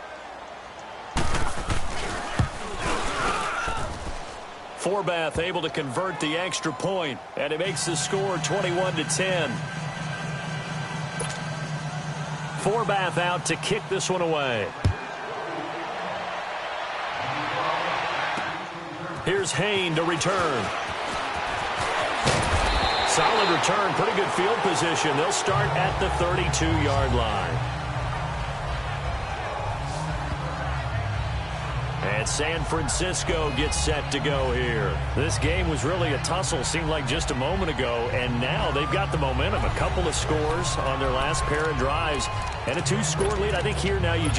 Forbath able to convert the extra point, and it makes the score 21-10. Forbath out to kick this one away. Here's Hain to return. Solid return, pretty good field position. They'll start at the 32-yard line. And San Francisco gets set to go here. This game was really a tussle, seemed like just a moment ago, and now they've got the momentum. A couple of scores on their last pair of drives, and a 2-score lead. I think here now you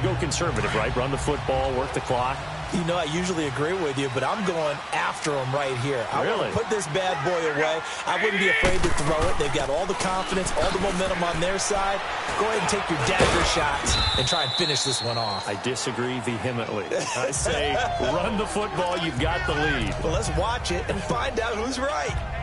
go conservative, right? Run the football, work the clock. You know, I usually agree with you, but I'm going after them right here. I Really? want to put this bad boy away. I wouldn't be afraid to throw it. They've got all the confidence, all the momentum on their side. Go ahead and take your dagger shots and try and finish this one off. I disagree vehemently. I say run the football. You've got the lead. Well, let's watch it and find out who's right.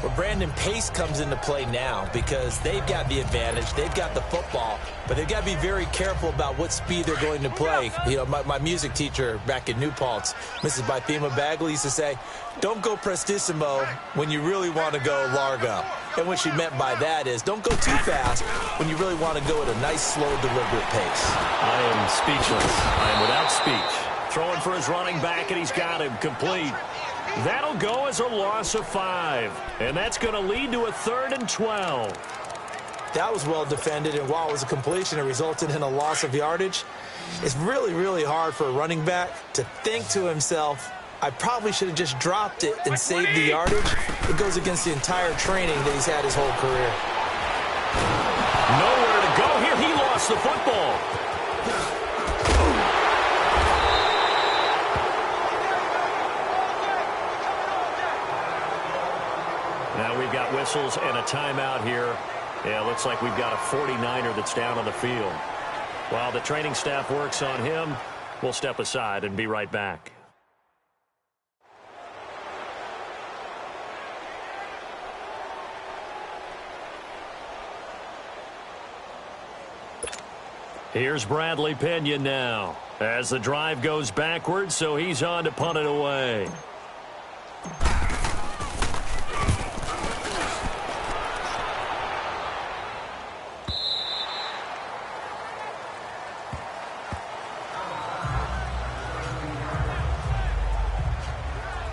Well, Brandon, pace comes into play now because they've got the advantage. They've got the football, but they've got to be very careful about what speed they're going to play. You know, my music teacher back in New Paltz, Mrs. Bythema Bagley, used to say, don't go prestissimo when you really want to go largo. And what she meant by that is don't go too fast when you really want to go at a nice, slow, deliberate pace. I am speechless. I am without speech. Throwing for his running back, and he's got him complete. That'll go as a loss of 5, and that's going to lead to a 3rd and 12. That was well defended, and while it was a completion, it resulted in a loss of yardage. It's really, really hard for a running back to think to himself, I probably should have just dropped it and saved the yardage. It goes against the entire training that he's had his whole career. Nowhere to go here. He lost the football. Now we've got whistles and a timeout here. Yeah, looks like we've got a 49er that's down on the field. While the training staff works on him, we'll step aside and be right back. Here's Bradley Pinion now as the drive goes backwards, so he's on to punt it away.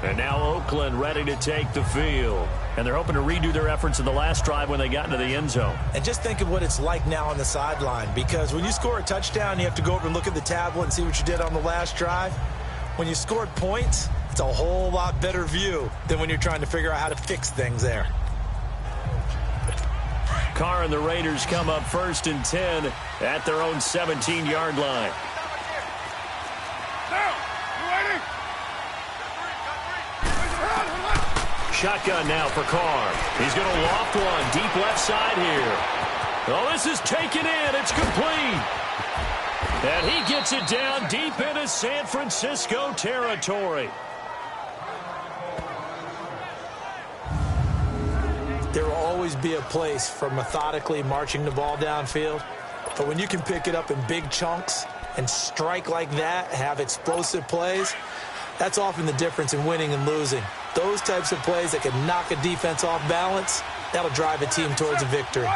And now Oakland ready to take the field. And they're hoping to redo their efforts in the last drive when they got into the end zone. And just think of what it's like now on the sideline, because when you score a touchdown, you have to go over and look at the tablet and see what you did on the last drive. When you scored points, it's a whole lot better view than when you're trying to figure out how to fix things there. Carr and the Raiders come up 1st and 10 at their own 17-yard line. Shotgun now for Carr. He's going to loft one deep left side here. Oh, this is taken in. It's complete. And he gets it down deep into San Francisco territory. There will always be a place for methodically marching the ball downfield. But when you can pick it up in big chunks and strike like that, have explosive plays, that's often the difference in winning and losing. Those types of plays that can knock a defense off balance, that'll drive a team towards a victory.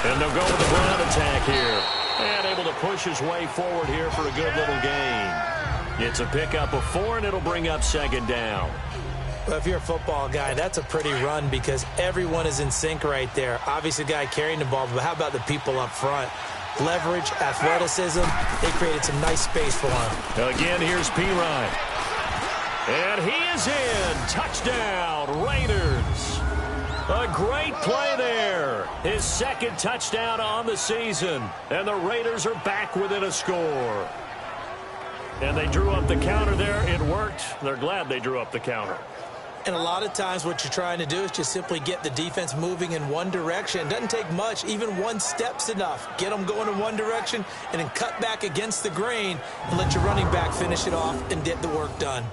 And they'll go with the ground attack here. And able to push his way forward here for a good little gain. It's a pickup of 4, and it'll bring up 2nd down. Well, if you're a football guy, that's a pretty run because everyone is in sync right there. Obviously, the guy carrying the ball, but how about the people up front? Leverage, athleticism, they created some nice space for him. Again, here's P-Ryan. And he is in. Touchdown, Raiders. A great play there. His 2nd touchdown on the season. And the Raiders are back within a score. And they drew up the counter there. It worked. They're glad they drew up the counter. And a lot of times what you're trying to do is just simply get the defense moving in one direction. It doesn't take much. Even one step's enough. Get them going in one direction and then cut back against the grain and let your running back finish it off and get the work done.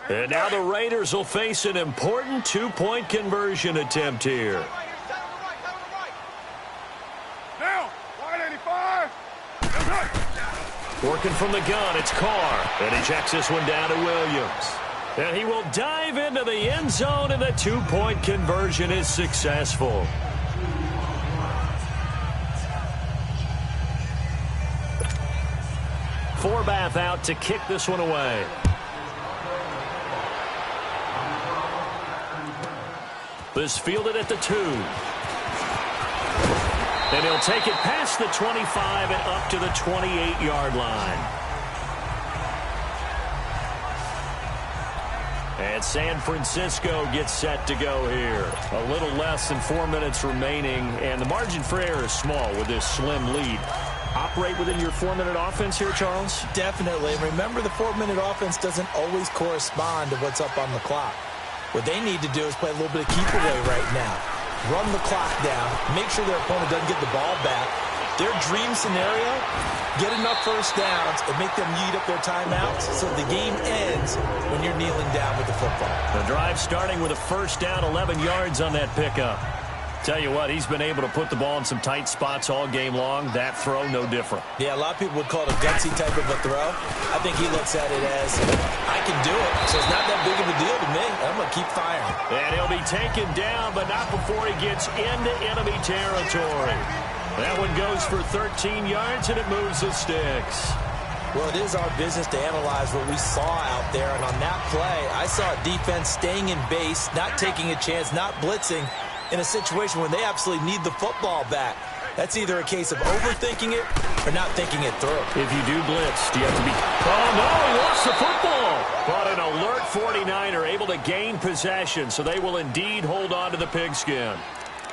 And now the Raiders will face an important 2-point conversion attempt here. Working from the gun, it's Carr. And he checks this one down to Williams. And he will dive into the end zone, and the 2-point conversion is successful. Forbath out to kick this one away. This fielded at the 2. And he'll take it past the 25 and up to the 28-yard line. And San Francisco gets set to go here. A little less than 4 minutes remaining, and the margin for error is small with this slim lead. Operate within your 4-minute offense here, Charles? Definitely. Remember, the 4-minute offense doesn't always correspond to what's up on the clock. What they need to do is play a little bit of keep away right now. Run the clock down. Make sure their opponent doesn't get the ball back. Their dream scenario, get enough first downs and make them eat up their timeouts so the game ends when you're kneeling down with the football. The drive starting with a first down, 11 yards on that pickup. Tell you what, he's been able to put the ball in some tight spots all game long. That throw, no different. Yeah, a lot of people would call it a gutsy type of a throw. I think he looks at it as, I can do it, so it's not that big of a deal to me. I'm going to keep firing. And he'll be taken down, but not before he gets into enemy territory. That one goes for 13 yards, and it moves the sticks. Well, it is our business to analyze what we saw out there, and on that play, I saw a defense staying in base, not taking a chance, not blitzing, in a situation where they absolutely need the football back. That's either a case of overthinking it or not thinking it through. If you do blitz, do you have to be... Oh, no, he lost the football. But an alert 49er able to gain possession, so they will indeed hold on to the pigskin.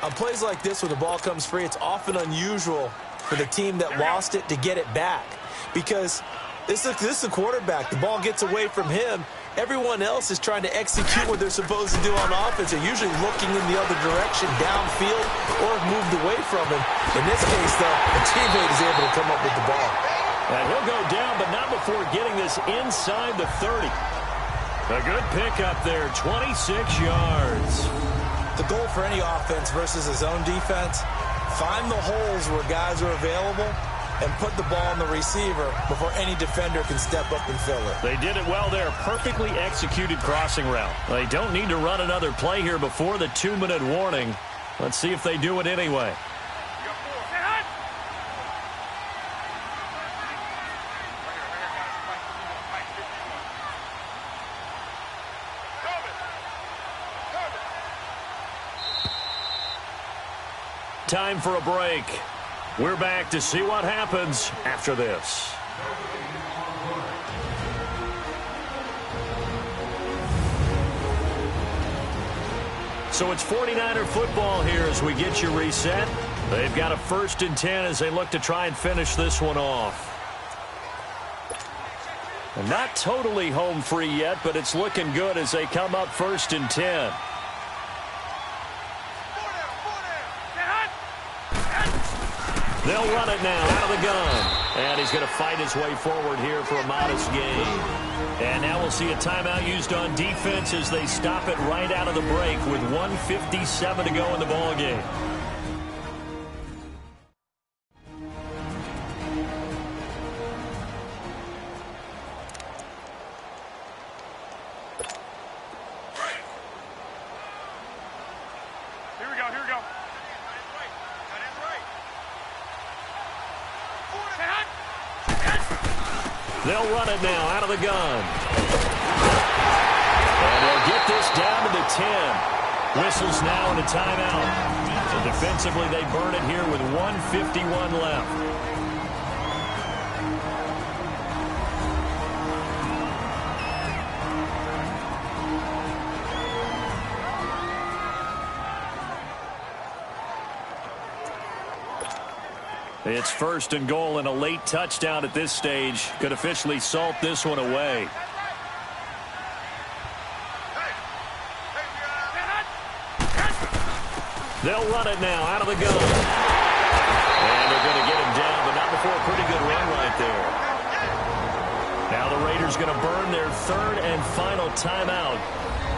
On plays like this where the ball comes free, it's often unusual for the team that lost it to get it back. Because this is the quarterback. The ball gets away from him. Everyone else is trying to execute what they're supposed to do on offense. They're usually looking in the other direction, downfield, or moved away from him. In this case, though, a teammate is able to come up with the ball. And he'll go down, but not before getting this inside the 30. A good pickup there, 26 yards. The goal for any offense versus his own defense, find the holes where guys are available and put the ball on the receiver before any defender can step up and fill it. They did it well there. Perfectly executed crossing route. They don't need to run another play here before the 2-minute warning. Let's see if they do it anyway. Time for a break. We're back to see what happens after this. So it's 49er football here as we get you reset. They've got a 1st and 10 as they look to try and finish this one off. And not totally home free yet, but it's looking good as they come up 1st and 10. They'll run it now out of the gun. And he's going to fight his way forward here for a modest gain. And now we'll see a timeout used on defense as they stop it right out of the break with 1:57 to go in the ballgame. Here we go. They'll run it now out of the gun. And they'll get this down to the 10. Whistles now and a timeout. So defensively, they burn it here with 1:51 left. It's 1st and goal, and a late touchdown at this stage could officially salt this one away. They'll run it now out of the gun. And they're going to get him down, but not before a pretty good run right there. Now the Raiders going to burn their 3rd and final timeout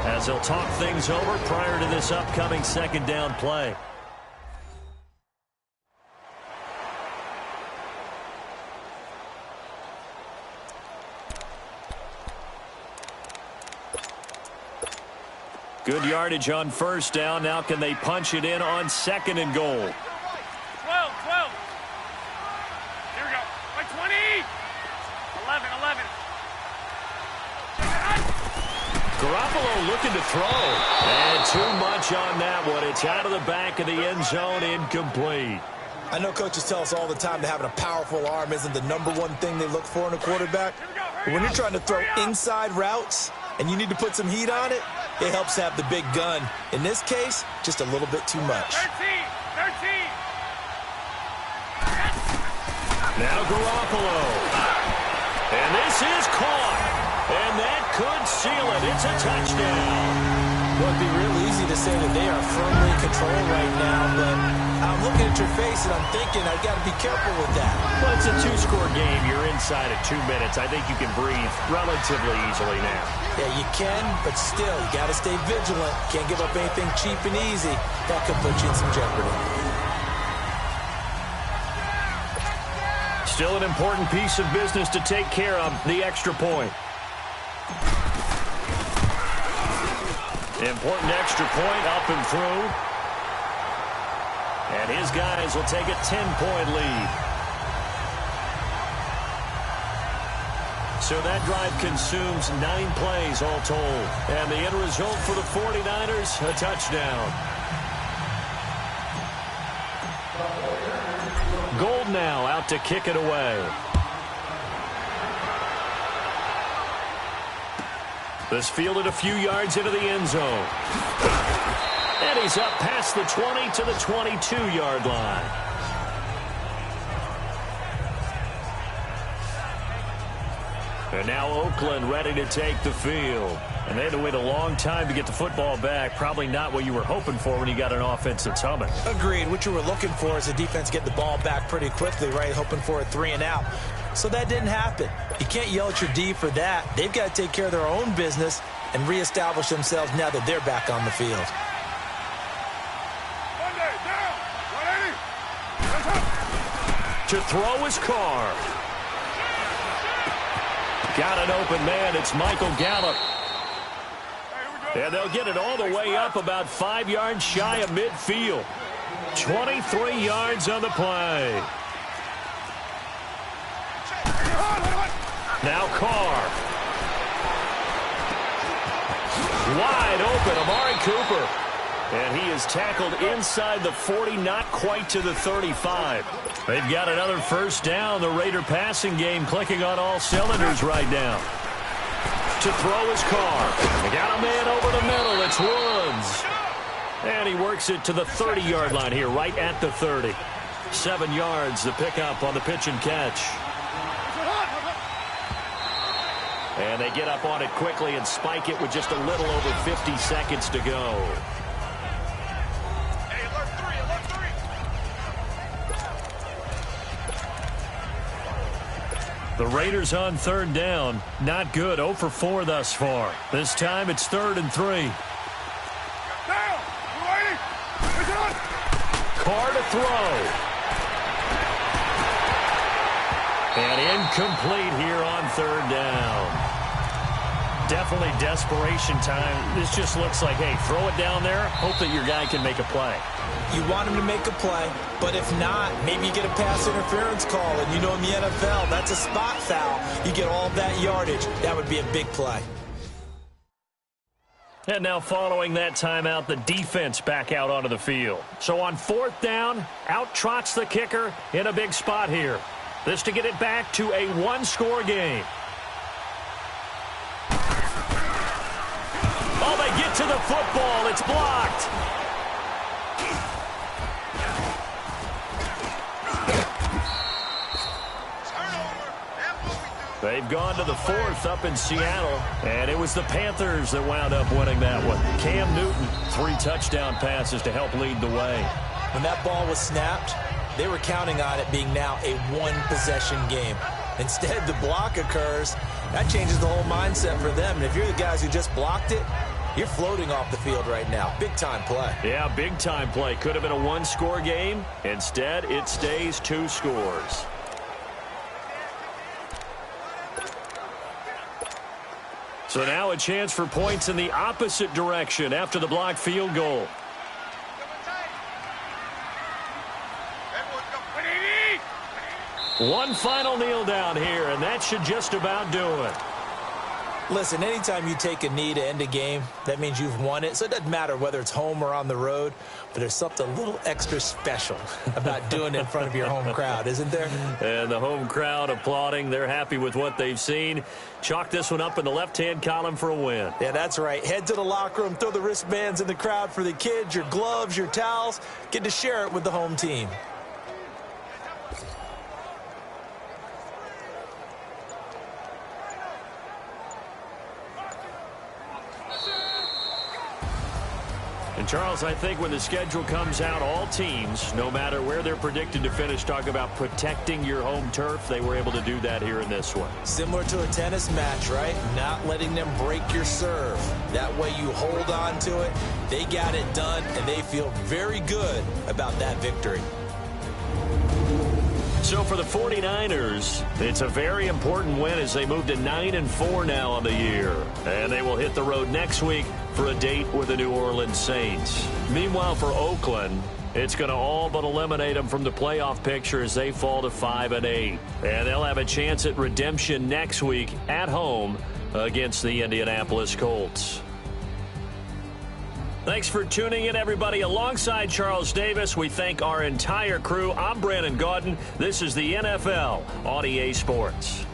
as they'll talk things over prior to this upcoming 2nd down play. Good yardage on 1st down. Now can they punch it in on 2nd and goal? 12. Here we go. By 20. 11. Garoppolo looking to throw. And too much on that one. It's out of the back of the end zone, incomplete. I know coaches tell us all the time that having a powerful arm isn't the #1 thing they look for in a quarterback. But when you're trying to throw inside routes and you need to put some heat on it, it helps have the big gun. In this case, just a little bit too much. 13. Now Garoppolo. And this is caught. And that could seal it. It's a touchdown. Well, it'd be real easy to say that they are firmly in control right now, but I'm looking at your face and I'm thinking I've got to be careful with that. Well, it's a 2-score game. You're inside of 2 minutes. I think you can breathe relatively easily now. Yeah, you can, but still, you got to stay vigilant. Can't give up anything cheap and easy. That could put you in some jeopardy. Still an important piece of business to take care of, the extra point. Important extra point up and through. And his guys will take a 10-point lead. So that drive consumes 9 plays all told. And the end result for the 49ers, a touchdown. Gold now out to kick it away. This fielded a few yards into the end zone. And he's up past the 20 to the 22-yard line. And now Oakland ready to take the field. And they had to wait a long time to get the football back. Probably not what you were hoping for when you got an offense that's humming. Agreed. What you were looking for is a defense get the ball back pretty quickly, right? Hoping for a 3 and out. So that didn't happen. You can't yell at your D for that. They've got to take care of their own business and reestablish themselves now that they're back on the field. To throw his car. Got an open man. It's Michael Gallup. And they'll get it all the way up about 5 yards shy of midfield. 23 yards on the play. Now Carr. Wide open, Amari Cooper. And he is tackled inside the 40, not quite to the 35. They've got another first down. The Raider passing game clicking on all cylinders right now. To throw his car. They got a man over the middle. It's Woods. And he works it to the 30-yard line here, right at the 30. 7 yards, the pickup on the pitch and catch. And they get up on it quickly and spike it with just a little over 50 seconds to go. The Raiders on third down. Not good. 0 for 4 thus far. This time it's 3rd and 3. Carr to throw. And incomplete here on 3rd down. Definitely desperation time. This just looks like, hey, throw it down there. Hope that your guy can make a play. You want him to make a play, but if not, maybe you get a pass interference call. And you know in the NFL, that's a spot foul. You get all that yardage. That would be a big play. And now following that timeout, the defense back out onto the field. So on 4th down, out trots the kicker in a big spot here. This to get it back to a 1-score game. Oh, they get to the football. It's blocked. They've gone to the 4th up in Seattle, and it was the Panthers that wound up winning that one. Cam Newton, 3 touchdown passes to help lead the way. When that ball was snapped, they were counting on it being now a 1-possession game. Instead, the block occurs. That changes the whole mindset for them. And if you're the guys who just blocked it, you're floating off the field right now. Big-time play. Yeah, big-time play. Could have been a 1-score game. Instead, it stays 2 scores. So now a chance for points in the opposite direction after the blocked field goal. One final kneel down here, and that should just about do it. Listen, anytime you take a knee to end a game, that means you've won it. So it doesn't matter whether it's home or on the road, but there's something a little extra special about doing it in front of your home crowd, isn't there? And the home crowd applauding. They're happy with what they've seen. Chalk this one up in the left-hand column for a win. Yeah, that's right. Head to the locker room, throw the wristbands in the crowd for the kids, your gloves, your towels. Get to share it with the home team. And, Charles, I think when the schedule comes out, all teams, no matter where they're predicted to finish, talk about protecting your home turf. They were able to do that here in this one. Similar to a tennis match, right? Not letting them break your serve. That way you hold on to it. They got it done, and they feel very good about that victory. So for the 49ers, it's a very important win as they move to 9-4 now on the year. And they will hit the road next week for a date with the New Orleans Saints. Meanwhile, for Oakland, it's going to all but eliminate them from the playoff picture as they fall to 5-8. And they'll have a chance at redemption next week at home against the Indianapolis Colts. Thanks for tuning in, everybody. Alongside Charles Davis, we thank our entire crew. I'm Brandon Gaudin. This is the NFL on EA Sports.